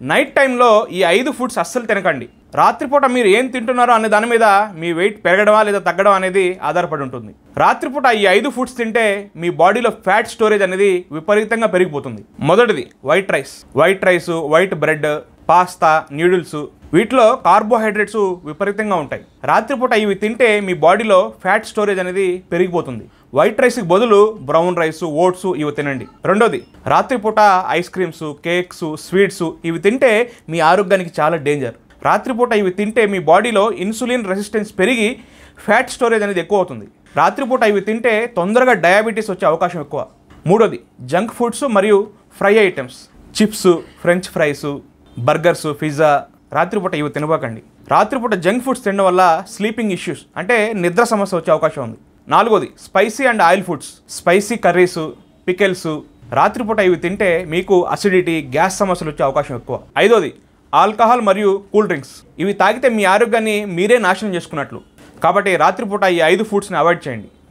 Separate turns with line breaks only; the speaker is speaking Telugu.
నైట్ టైంలో ఈ 5 ఫుడ్స్ అస్సలు తినకండి. రాత్రిపూట మీరు ఏం తింటున్నారో అనే దాని మీద మీ వెయిట్ పెరగడమా లేదా తగ్గడం అనేది ఆధారపడి ఉంటుంది. రాత్రిపూట ఈ 5 ఫుడ్స్ తింటే మీ బాడీలో ఫ్యాట్ స్టోరేజ్ అనేది విపరీతంగా పెరిగిపోతుంది. మొదటిది white rice, white bread, pasta, noodles, వీటిలో కార్బోహైడ్రేట్స్ విపరీతంగా ఉంటాయి. రాత్రిపూట ఇవి తింటే మీ బాడీలో ఫ్యాట్ స్టోరేజ్ అనేది పెరిగిపోతుంది. వైట్ రైస్కి బదులు బ్రౌన్ రైస్, ఓట్స్ ఇవి తినండి. రెండోది, రాత్రిపూట ఐస్ క్రీమ్స్, కేక్స్, స్వీట్స్ ఇవి తింటే మీ ఆరోగ్యానికి చాలా డేంజర్. రాత్రిపూట ఇవి తింటే మీ బాడీలో ఇన్సులిన్ రెసిస్టెన్స్ పెరిగి ఫ్యాట్ స్టోరేజ్ అనేది ఎక్కువ అవుతుంది. రాత్రిపూట ఇవి తింటే తొందరగా డయాబెటీస్ వచ్చే అవకాశం ఎక్కువ. మూడోది, జంక్ ఫుడ్స్ మరియు fry items, chips, French fries, burgers, pizza. రాత్రిపూట ఇవి తినబాకండి. రాత్రిపూట జంక్ ఫుడ్స్ తినడం వల్ల స్లీపింగ్ ఇష్యూస్ అంటే నిద్ర సమస్య వచ్చే అవకాశం ఉంది. నాలుగోది, spicy and oil foods, spicy curries, pickles. రాత్రిపూట ఇవి తింటే మీకు అసిడిటీ, గ్యాస్ సమస్యలు వచ్చే అవకాశం ఎక్కువ. ఐదోది, ఆల్కహాల్ మరియు కూల్ డ్రింక్స్. ఇవి తాగితే మీ ఆరోగ్యాన్ని మీరే నాశనం చేసుకున్నట్లు. కాబట్టి రాత్రిపూట ఈ 5 ఫుడ్స్ని అవాయిడ్ చేయండి.